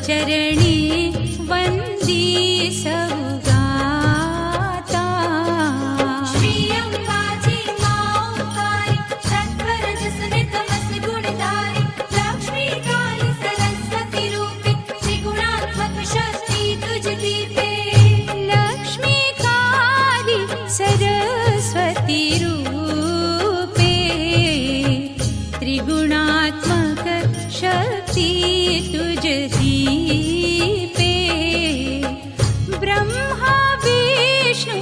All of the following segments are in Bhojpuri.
चरणी वंदी सौगाता श्री अंबाजी माऊकारी तत्पर जसने तमस गुणधारी लक्ष्मी काली सरस्वती रूपे त्रिगुणात्मक शक्ति तुझ दीपे लक्ष्मी काली सरस्वती रूपे त्रिगुणात्मक शक्ति तुझ दीपे ब्रह्मा विष्णु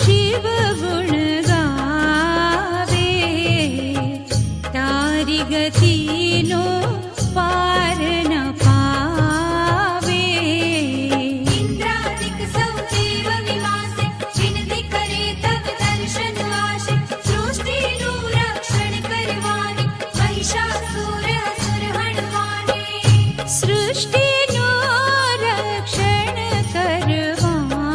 शिव गुण गावे तारी गति नो पार न पावे इंद्रादिक सौदेव निवासे विनती करे तब दर्शन आशे सृष्टि नु रक्षण करवाने महिषासुर असुर हणवाने सृष्टि नो रक्षण करवाने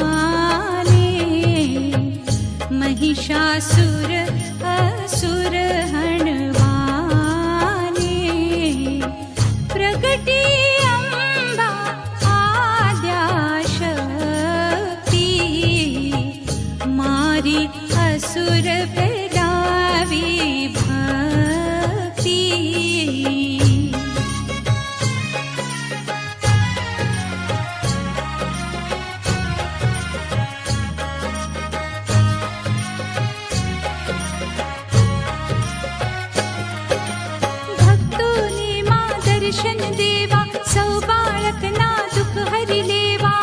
महिषासुर असुर हणवाने प्रगटी अम्बा आद्याशक्ति मारी असुर फैलावी भक्ति भक्तों ने मां दर्शन देवा सौ बाळक ना दुख हरि लेवा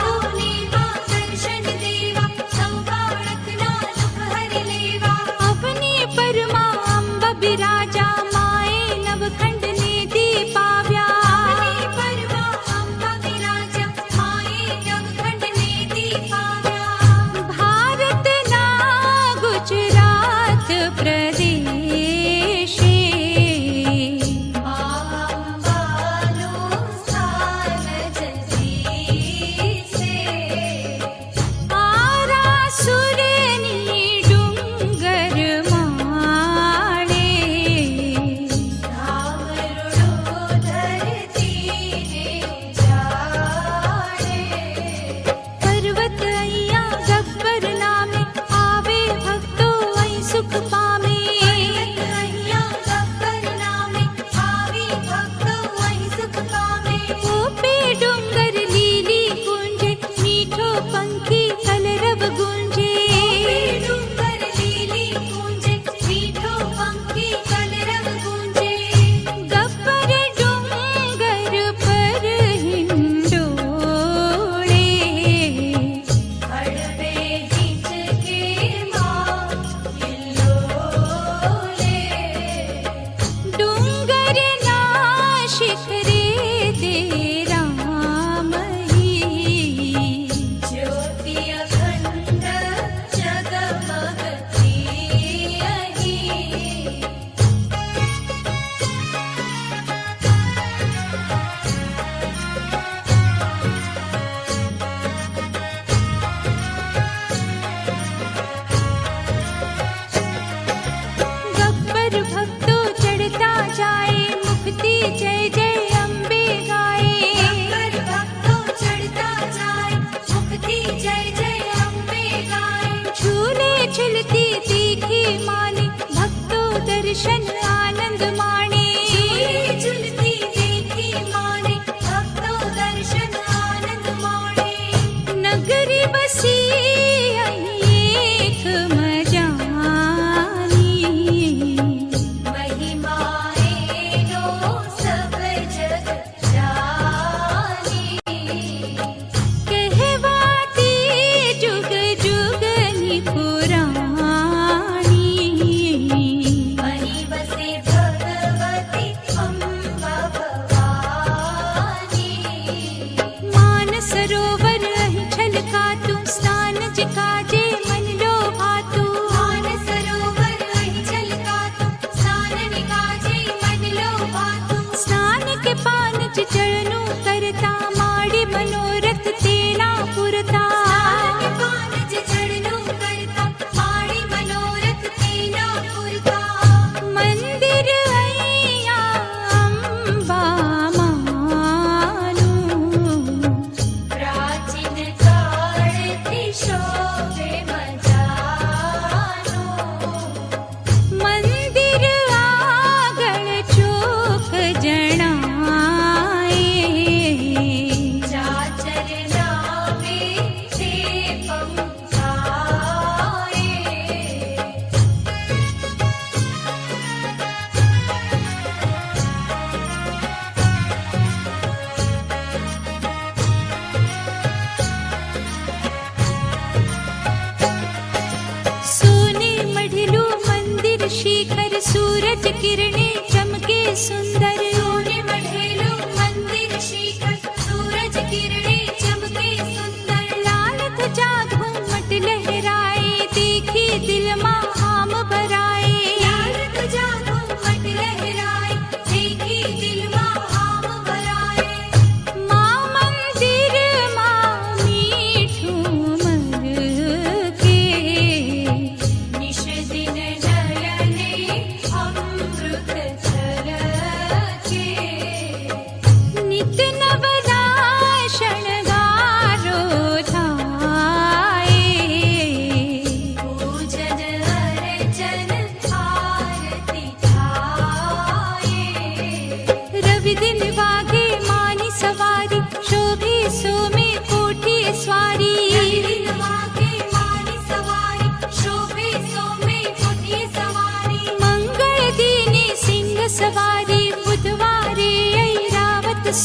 तूने मां दर्शन देवा सौ बाळक ना दुख हरि लेवा अपनी परमा अंब बिराजा माए नवखंड ने दीपाव्या अपने परमा अंबा विराजा माए नवखंड ने दीपाव्या भारत ना गुजरात प्रदेशे अंबानो स्थान जसीसे आरासुरनी डुंगर माळे धावरुडो धरती ने जाडे पर्वत अय्या गब्बर नामे आवे भक्तो ऐ सुख पामे अय्या गब्बर नामे आवी भक्तो वही सुख पामे ओपे डुंगर लीली गुंजे मीठो पंखी कलरव गुंजे डूंगर लीली गूंजे मीठो पंखी कलरव गूंजे गब्बर डुंगर पर हिंडोळे हड़बे हिचके मां हिल्लोळे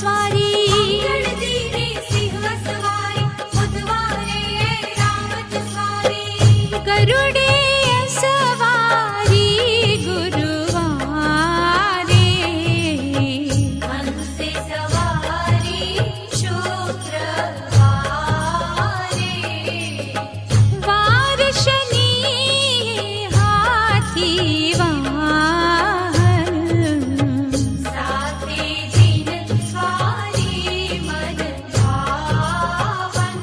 स्वारी गणदीने सिंह सवारी बुधवारे रावत स्वारी गरुड़े सवारी गुरुवारे हंस सवारी शुक्रवारे वार शनि हाथी वाहन साथे दिन स्वारी मन भावन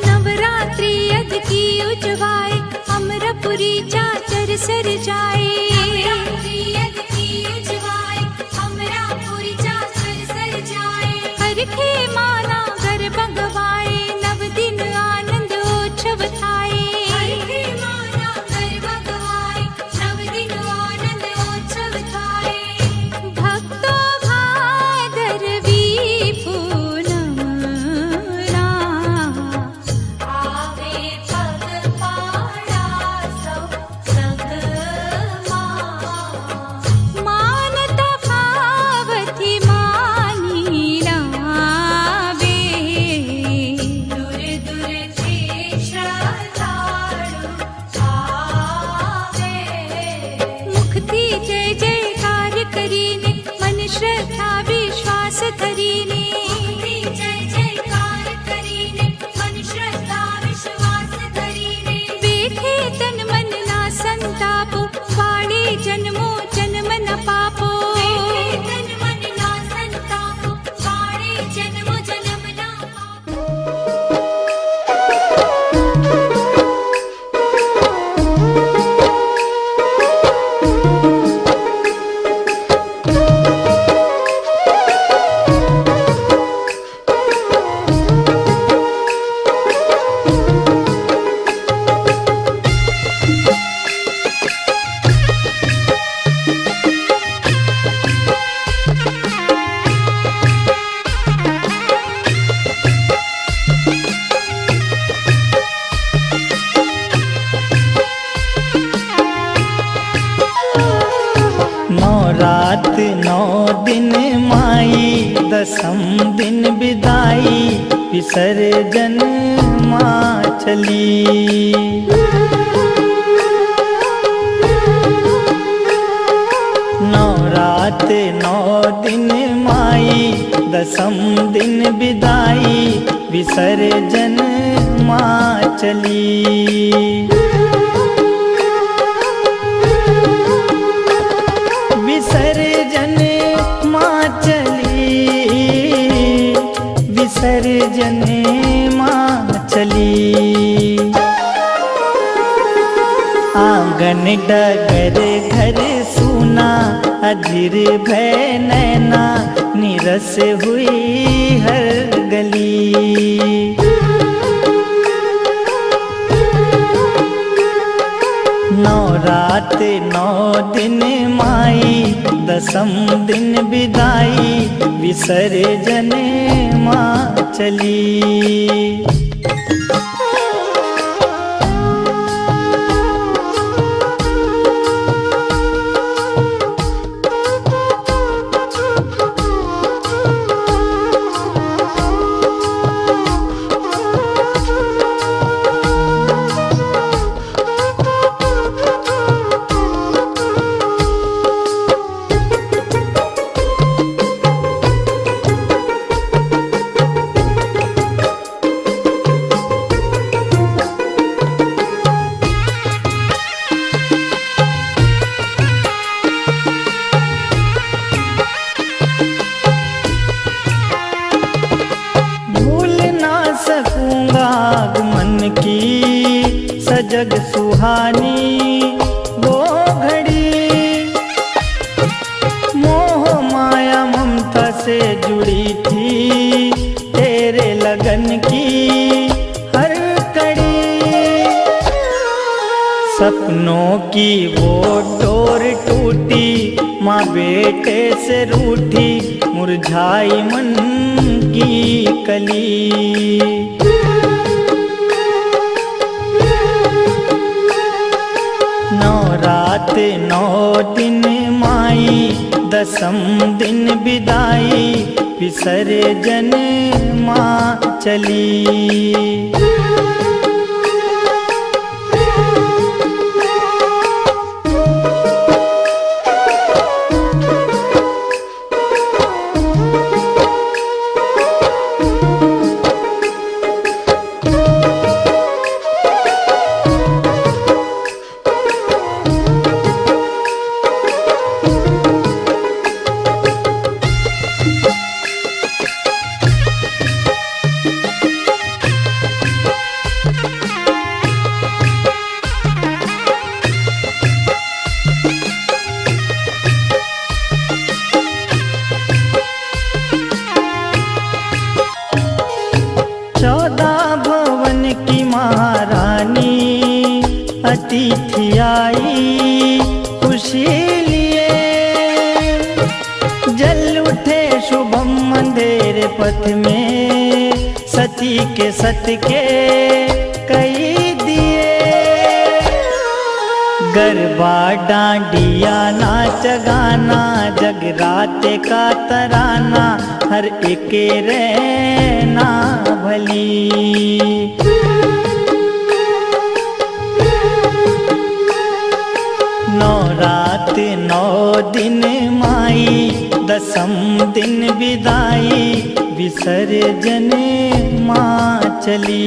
नवरात्रि यद की उजवाए अमरपुरी चाचर सर जाए यद की उजवाए अमरापुरी चाचर सर जाए हरखे माना घर भगवाए नव दिन आनंद ओछव थाए हरखे माना कर भगवाए नव दिन आनंद उत्सव थाए भक्तो भादरवी पूनमना आवे पग पाड़ा सौ संगमा मानता भावथी मानी लावे दूर दूर से श्रद्धालु आवे मुखથી जय जयकार કરીને મન શ્રદ્ધા વિશ્વાસ ધરીને जय जयकार करीने मन श्रद्धा विश्वास धरीने બેઠે તન મનના સંતાપો વાળે જન્મો જન્મ ન પાપો तन मन ना संताप वाणे जन्म जन्म ना पाप नौ रात नौ दिन माई दसम दिन विदाई विसर्जन माँ चली नौ रात नौ दिन माई दसम दिन विदाई विसर्जन माँ चली विसर्जन माँ चली विसर्जन माँ चली आंगन डगर घर सुना अधीर भय नैना निरस हुई हर गली नौ रात नौ दिन माई दसम दिन विदाई विसर्जन माँ चली जग सुहानी वो घड़ी मोह माया ममता से जुड़ी थी तेरे लगन की हर कड़ी। सपनों की वो डोर टूटी माँ बेटे से रूठी मुरझाई मन की कली। नौ रात नौ दिन माई दसम दिन विदाई विसर्जन माँ चली। अतिथि आई खुशी लिए, जल उठे शुभम अंधेरे पथ में, सती के सत के कई दिए। गरबा डांडिया नाच गाना जगराते का तराना, हर एक रहना भली। नौ रात नौ दिन माई दसम दिन विदाई, विसर्जन माँ चली।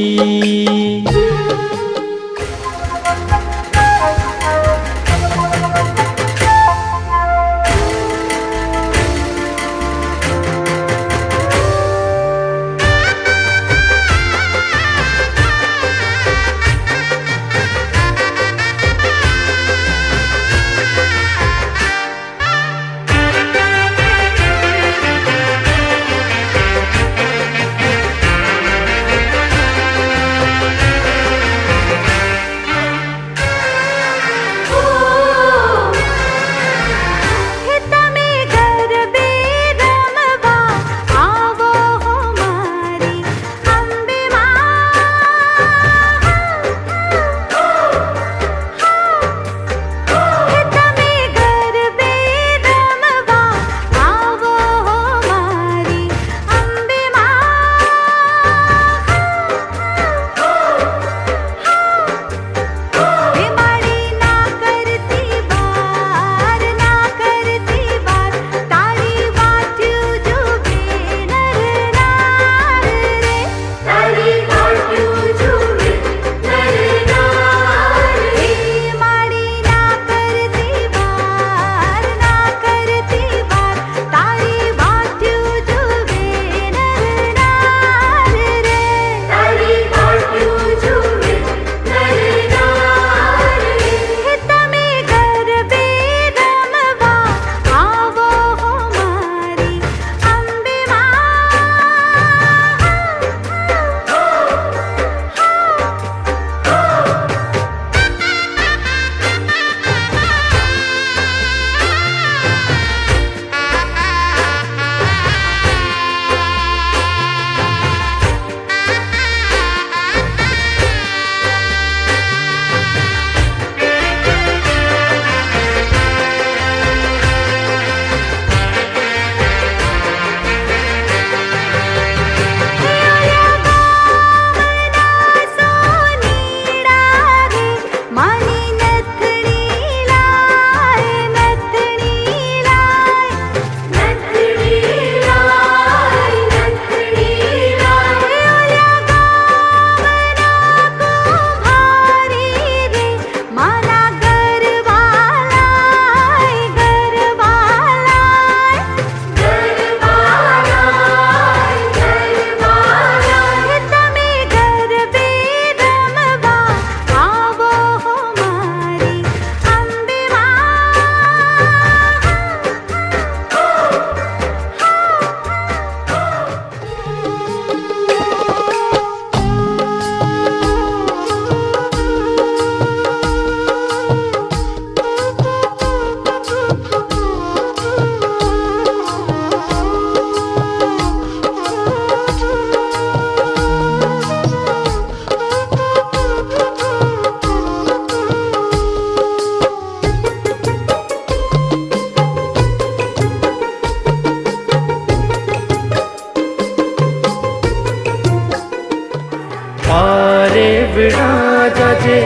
जाजे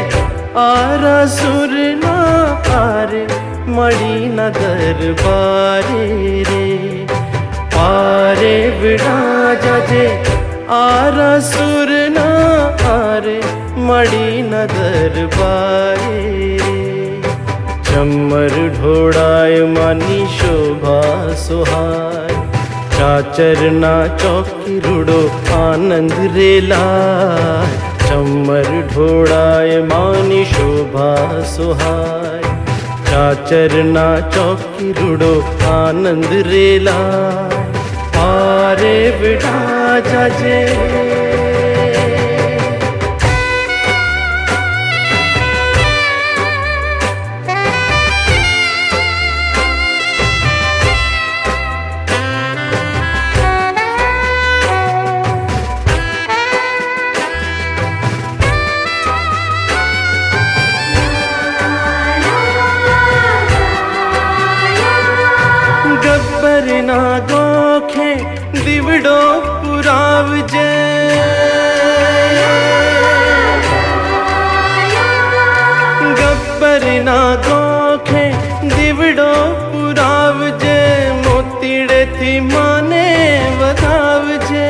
आरा सुर ना पारे मड़ी न दरबारे रे पारे विड़ा जाजे आरा सुर ना आरे मड़ी न दरबारे चम्मर ढोड़ाए मानी शोभा सुहाय चाचर ना चौकी रुड़ो आनंद रेला चम्मर ढोड़ाए मानी शोभा सुहाय चाचर ना चौकी रुड़ो आनंद रेला पारे विड़ा जाजे गब्बर ना गोखे दिवड़ो पुराव जे गब्बर ना गोखे दिवड़ो पुराव जे मोतीड़े थी माने वधाव जे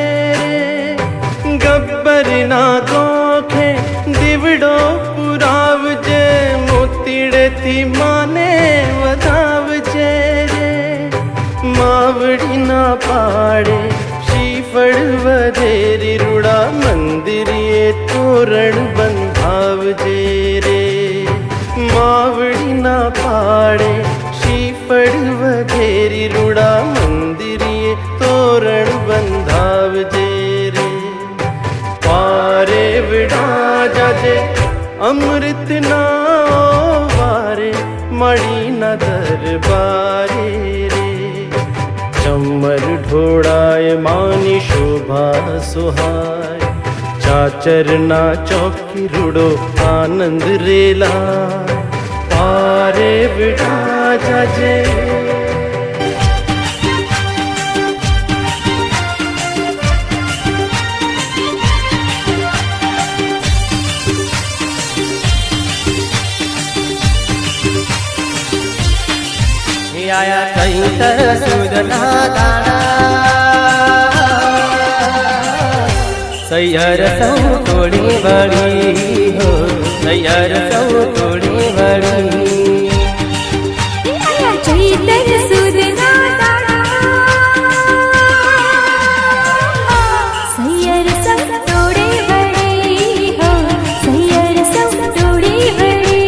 गब्बर ना गोखे दिवड़ो पुराव जे मोतीड़े थी माने वधाव जे मावड़ी ना पाड़े शीफड़ वधेरी रुड़ा मंदिर ये तोरण बंधाव जे रे मावड़ी ना पाड़े शीफड़ वधेरी रुड़ा मंदिर ये तोरण बंधाव जे रे पारे विड़ा जाजे अमृत ना वारे मड़ी न दरबारे चम्मर ढोड़ाए मानी शोभा सुहाय चाचर ना चौकी रुड़ो आनंद रेला पारे विड़ा जाजे आया कहीं तर सुदना दाना सैयर सौ थोड़ी बड़ी हो सैयर सौ थोड़ी बड़ी चैतर सुदना दाना सैयर सब तोड़े बड़ी हो सैयर सब तोड़े बड़ी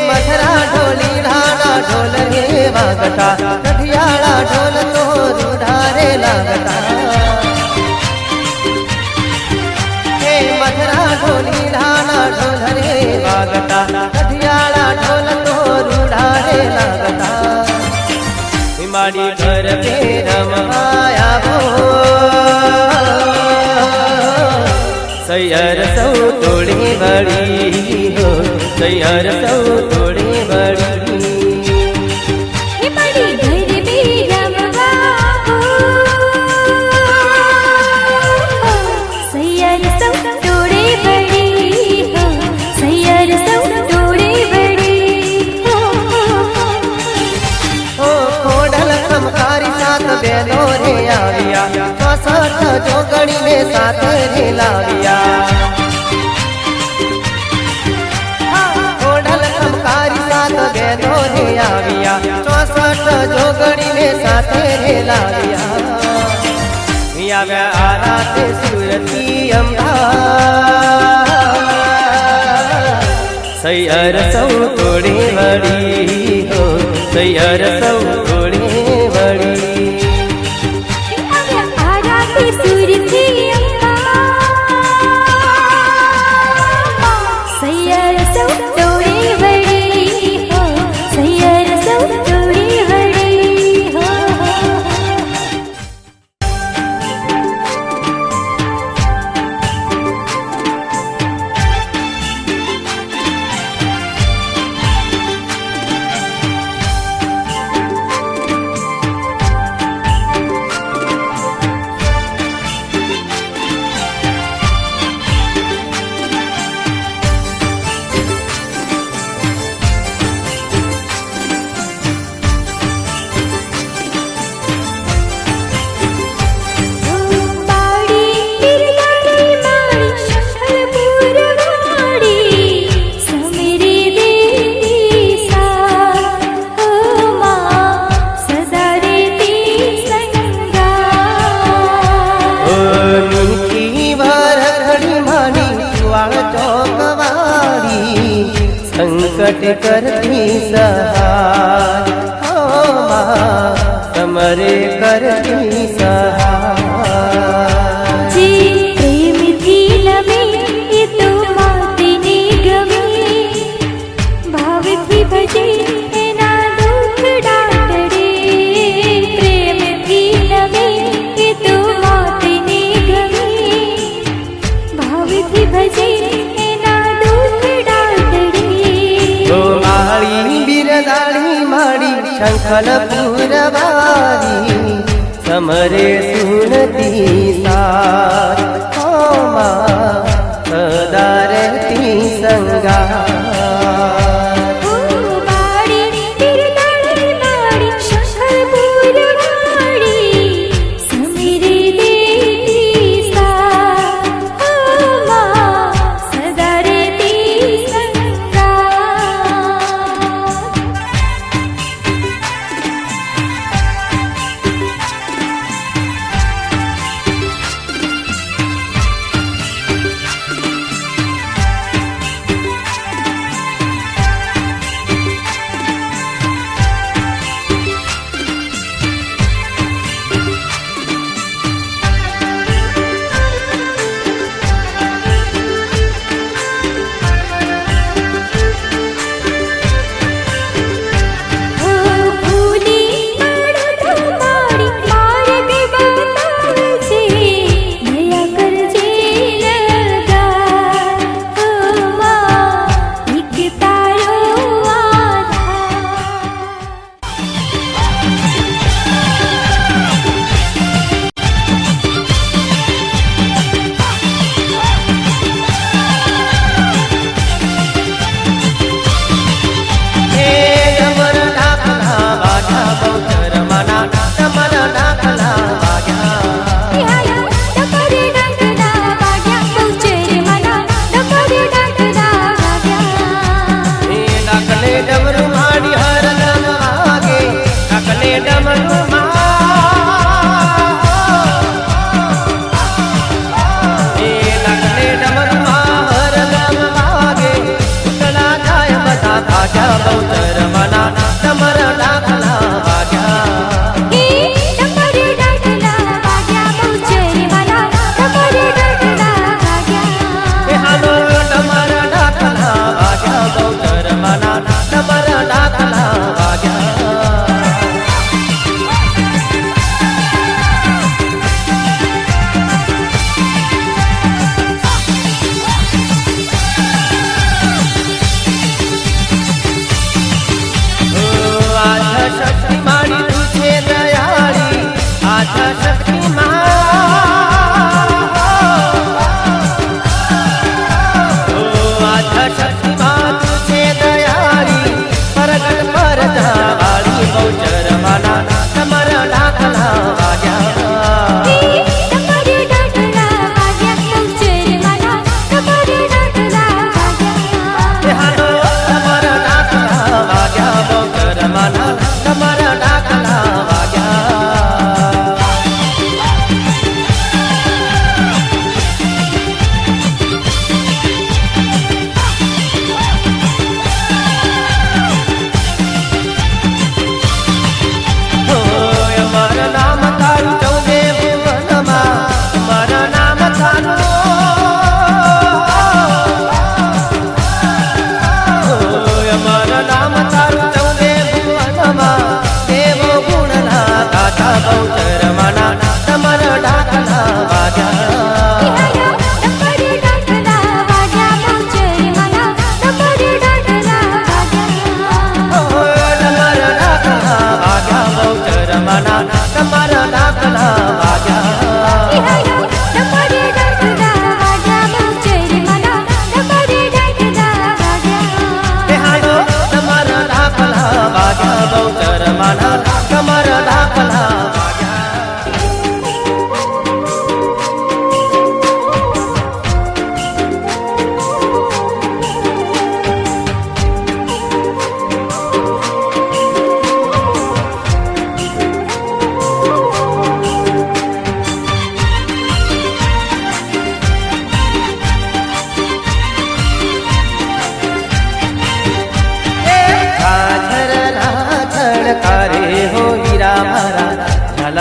मथुरा ढोली ढाला ढोल रे वागटा कठियाला ढोल तो रूढ़ारे लागटा हे मथुरा ढोली ढाला ढोल रे वागटा कठियाला ढोल तो रूढ़ारे लागटा हिमाड़ी घर पे रमाया वो सैयर सौ तोड़ी बड़ी हो सैयर सौ तोड़ी बड़ी बड़ी घर भी रमवा हो सैयर सब तोड़े बड़ी हो सैयर सब तोड़े बड़ी हो खोडल खमकारी साथ बेलो रे आविया साथ जोगड़ी में साथ रे लाविया खोडल खमकारी साथ बेलो रे आविया 64 जोगड़ी में साथ रे लाविया आरात सूरती अम्बा सैयर सौ तोड़ी बड़ी हो सैयर सौ तोड़ी बड़ी सैयर सब तोड़े बड़ी हो सैयर सब तोड़े बड़ी हो संकट करती सहाय हो माँ तमरे करती सहाय। जी प्रेम थी लवे ये तो माते ने गवे, भाव थी भजे एना दुख डाटड़े। प्रेम थी लवे ये तो माते ने गवे, भाव थी भजे एना दुख डाटड़े। ओ माड़ी बिरदाड़ी माड़ी शंखल पुरवारी समरे सुनती सार हो माँ सदा रहती संगार। ओ बाड़ी बिरदाड़ी माड़ी शंखल पुरवारी समेरे देती सार हो माँ सदा रहती संगार।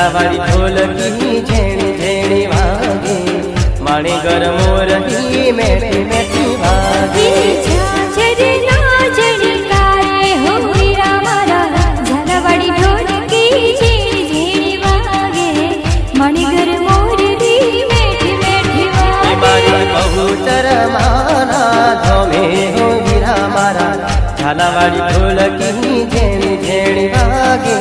झालावाड़ी ढोलकी झेणी झेणी वागे माणे घर मोरली मेठी मेठी वागे झांझर नाचणी कारे हो वीरा मारा झालावाड़ी ढोलकी झेणी झेणी वागे मणिगर मोरली मेठी मेठी वागे मारी बहुचर माना धोमे हो वीरा मारा झालावाड़ी ढोलकी झेणी झेणी वागे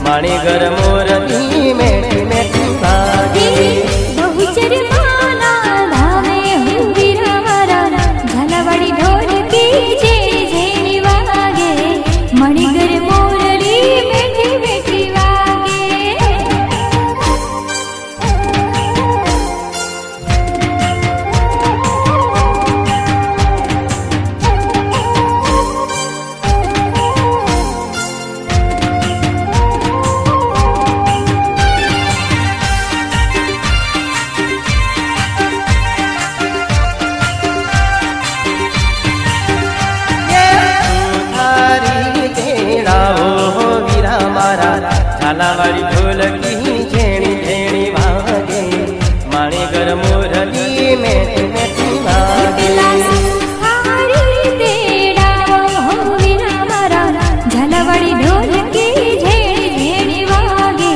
माणे घर मोरली मेठी मेठी वागे बहुचर माना धामे हो वीरा मारा झालावाड़ी ढोलकी झेणी झेणी वागे मणिगर मोरली मेठी मेठी वागे झालावाड़ी ढोलकी झेणी झेणी वागे माणे घर मोरली मेठी मेठी वागे झालावाड़ी ढोलकी झेणी झेणी वागे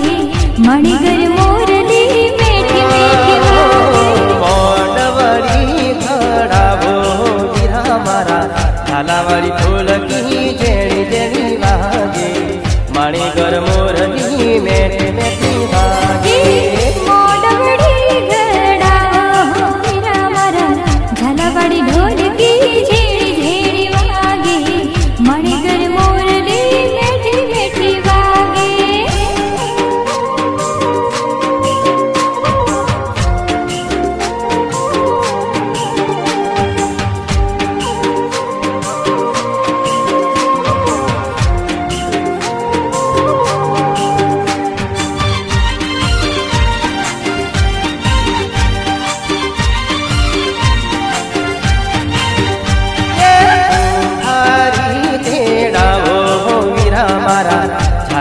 मणिगर मोरली मेठी मेठी वागे मोडवड़ी घडावो वीरा मारा झालावाड़ी ढोलकी झेणी झेणी वागे माणे घर मोरली मेठी मेठी वागे मोडवड़ी घडावो वीरा मारा झालावाड़ी ढोलकी झेणी झेणी वागे मणिगर मोरली मेठी मेठी वागे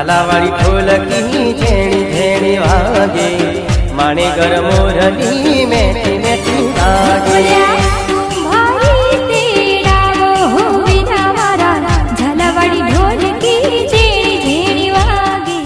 झालावाड़ी ढोलकी झेणी झेणी वागे माणे घर मोरली मेठी मेठी वागे झालावाड़ी ढोलकी झेणी झेणी वागे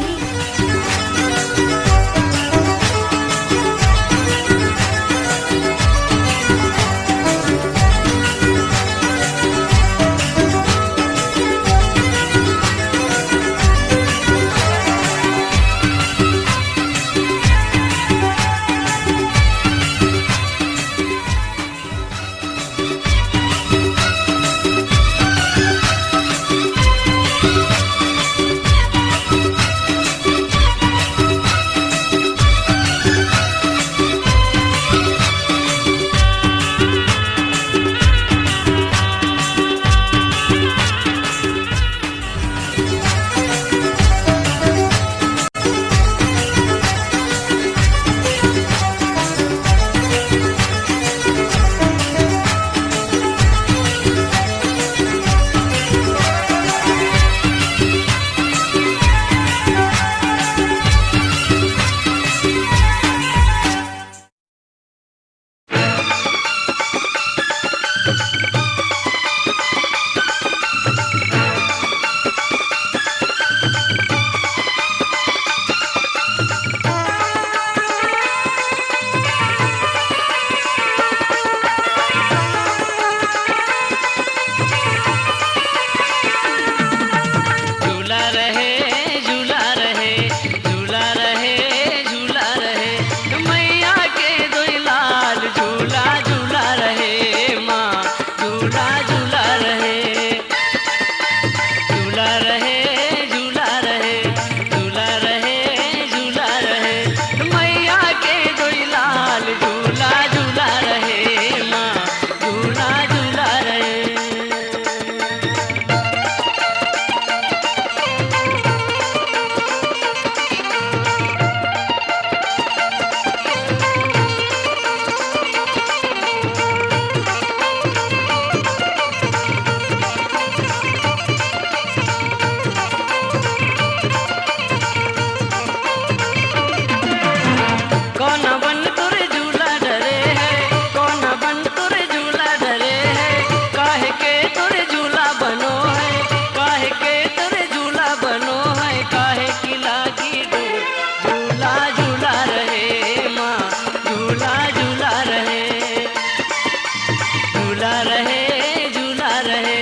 झूला रहे झूला रहे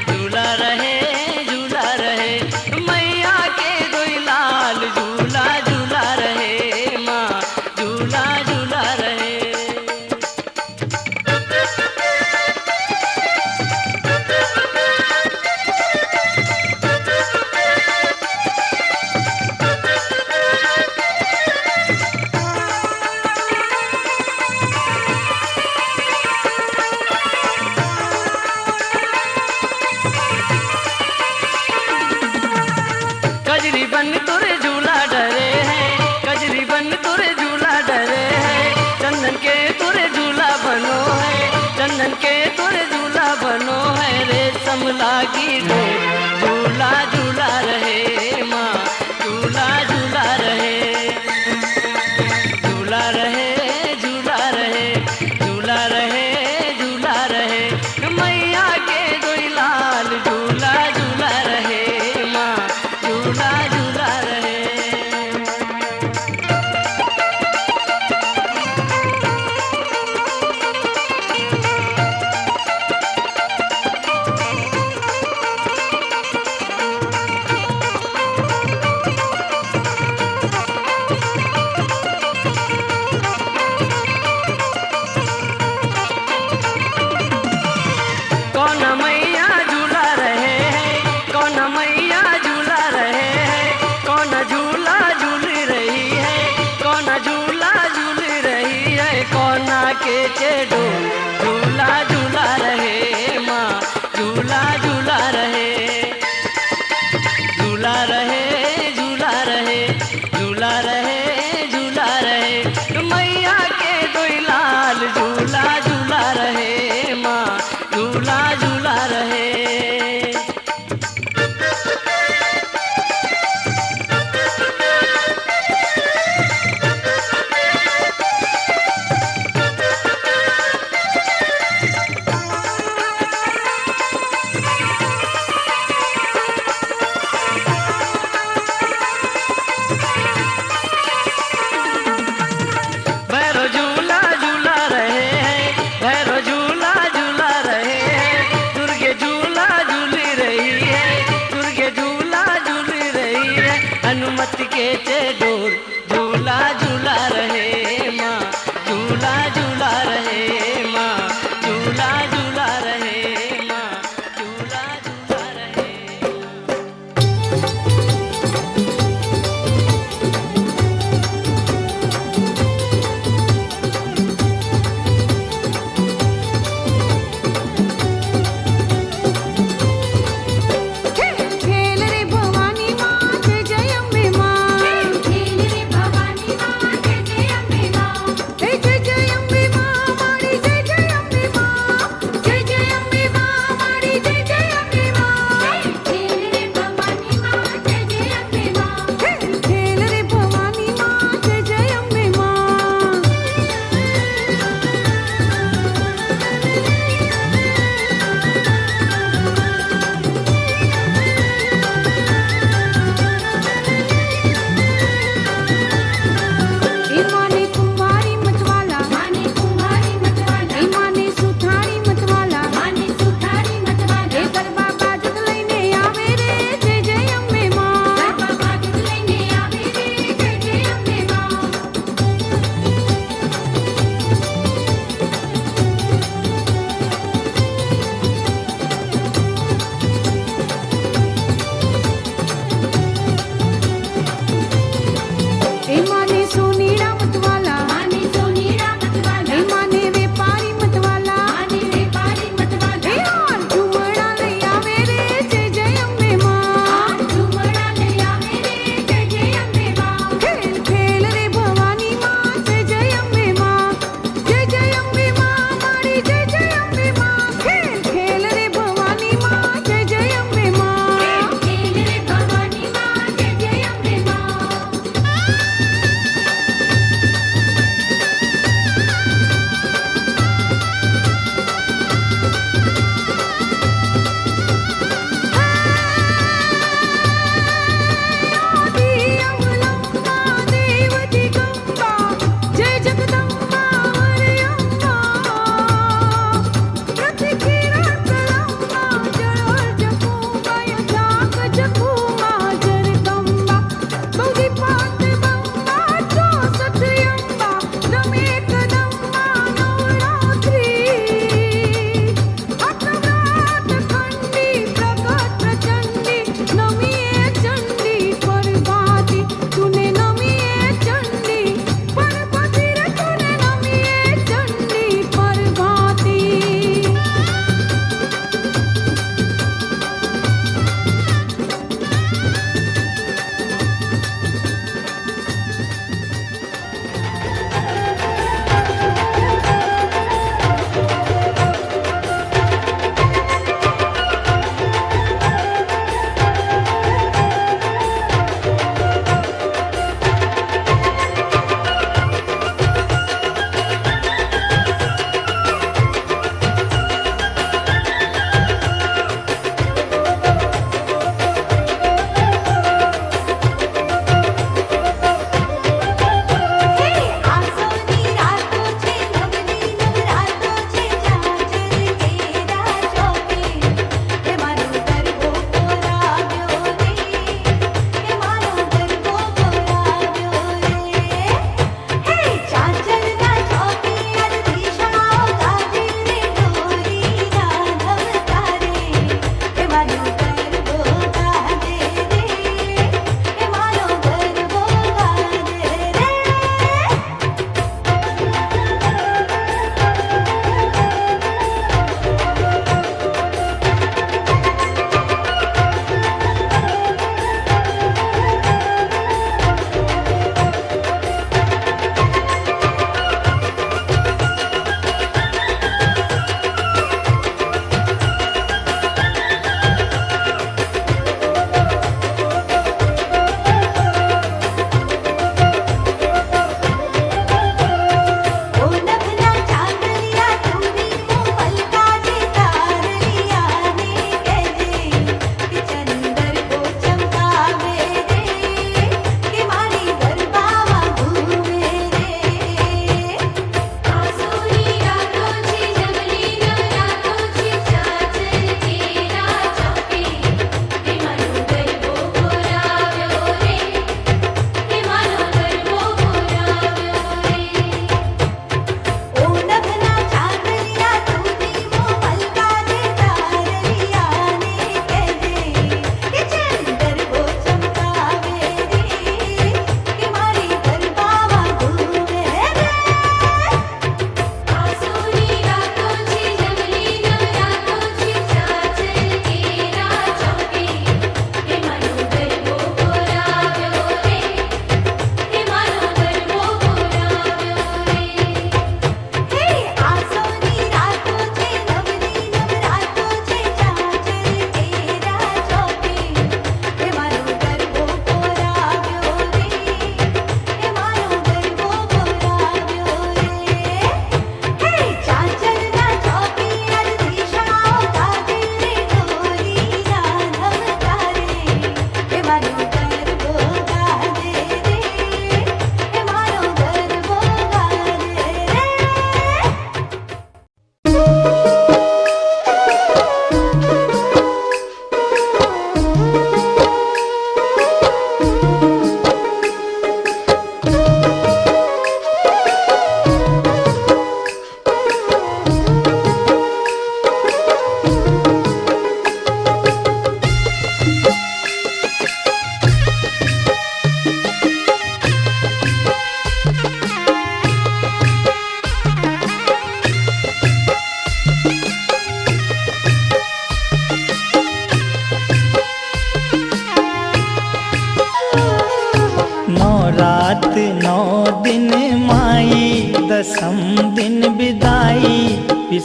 झूला रहे झूला रहे मैया के दोई लाल झूला झूला रहे माँ झूला झूला रहे। कजरी बन तुरे झूला डरे है कजरी बन तुरे झूला डरे है चंदन के तुरे झूला बनो है चंदन के तुरे झूला बनो है रेशम लागी डोर झूला झूला रहे माँ झूला झूला रहे झूला रहे झूला रहे झूला रहे झूला रहे मैया के दोई लाल झूला झूला रहे माँ झूला झूला रहे। कौन मैया झूला रहे हैं कौन मैया झूला रहे हैं कौन झूला झूल रही है कौन झूला झूल रही है कौना के चेडो झूला झूला रहे माँ झूला झूला रहे झूला रहे झूला रहे झूला रहे झूला रहे मैया के दोई लाल झूला झूला रहे माँ झूला झूला रहे। भैरो झूला झूला रहे हैं भैरो झूला झूला रहे हैं दुर्गे झूला झूली रही है दुर्गे झूला झूली रही है हनुमत के चेडोर झूला झूला रहे माँ झूला झूला रहे माँ झूला झूला रहे माँ झूला झूला रहे। खेल रे भवानी माँ जय जय अम्बे माँ खेल रे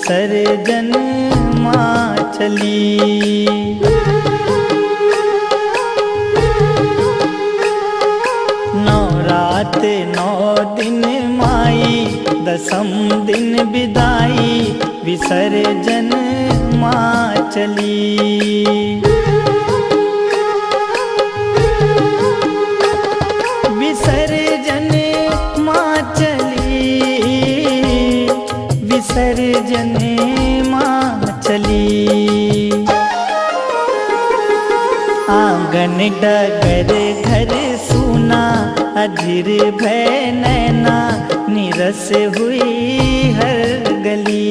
विसर्जन माँ चली। नवरात 9 दिन माई, दसम दिन विदाई, विसर्जन माँ चली। विसर्जन माँ चली, विसर्जन माँ चली। आंगन डगर घर सूना, अधीर भय नैना, निरस हुई हर गली।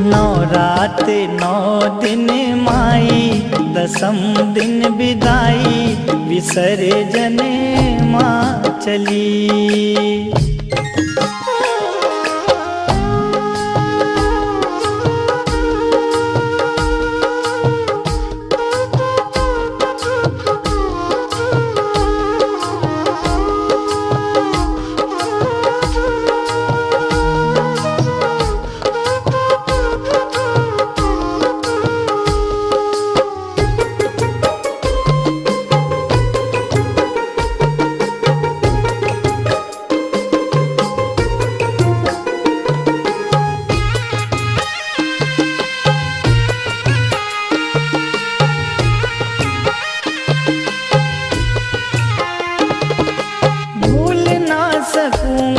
नवरात 9 दिन माई, दसम दिन विदाई, विसर्जन माँ चली।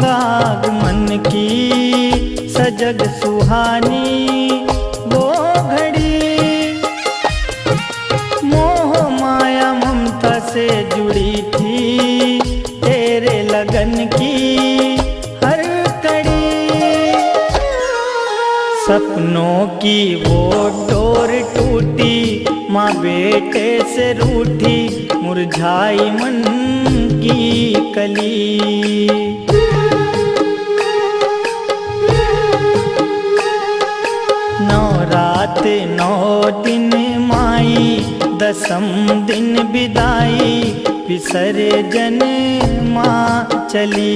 आगमन की सजग सुहानी वो घड़ी, मोह माया ममता से जुड़ी थी, तेरे लगन की हर कड़ी। सपनों की वो डोर टूटी, माँ बेटे से रूठी, मुरझाई मन की कली। नवरात 9 दिन माई, दसम दिन विदाई, विसर्जन माँ चली।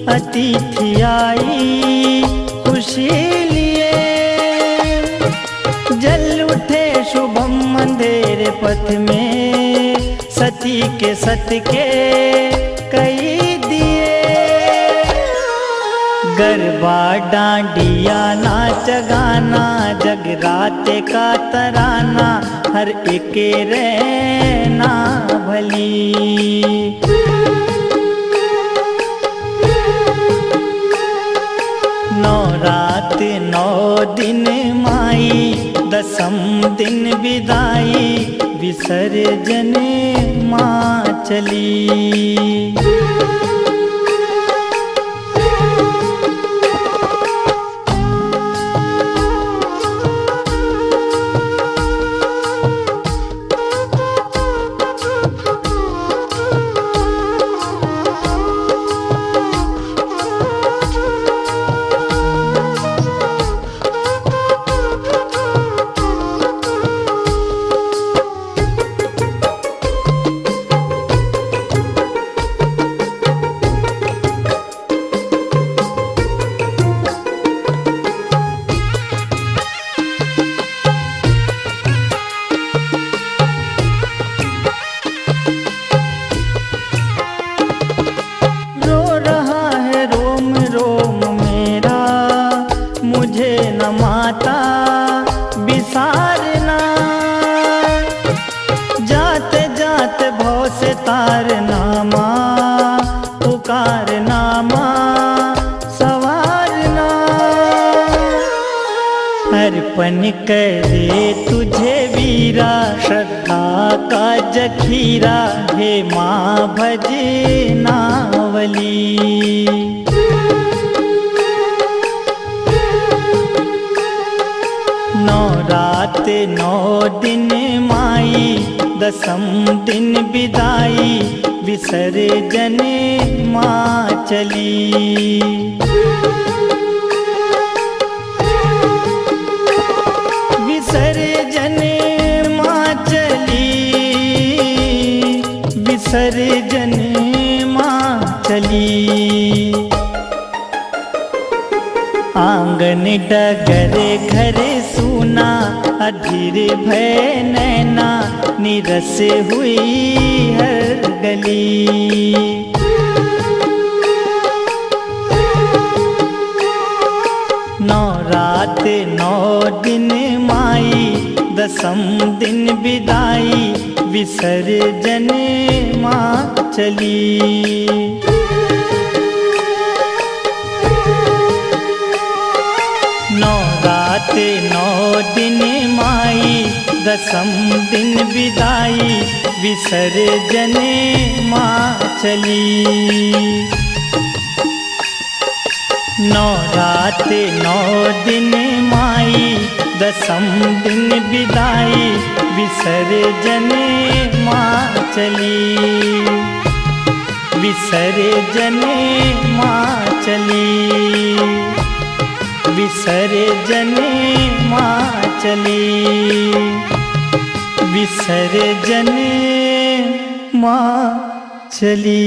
अतिथि आई खुशी लिए, जल उठे शुभम अंधेरे पथ में, सती के सत के कई दिए। गरबा डांडिया नाच गाना, जगराते का तराना, हर एक रहना भली। नवरात 9 दिन माई, दसम दिन विदाई, विसर्जन माँ चली। अवतार नामा पुकार नामा सवारना। अर्पण करे तुझे वीरा श्रद्धा का जखीरा, हे माँ भजनावली। नौ रात 9 दिन माई, दसम दिन विदाई, विसर्जन माँ चली। विसर्जन माँ चली, विसर्जन माँ चली। आंगन डगर घर सूना, अधीर भय नैना, निरस हुई हर गली। नौ रात 9 दिन माई, दसम दिन विदाई, विसर्जन माँ चली। नौ रात 9 दिन माई, दसम दिन विदाई, विसर्जन माँ चली। नौ रात 9 दिन माई, दसम दिन विदाई, विसर्जन माँ चली। विसर्जन माँ चली, विसर्जन माँ चली, विसर्जन माँ चली।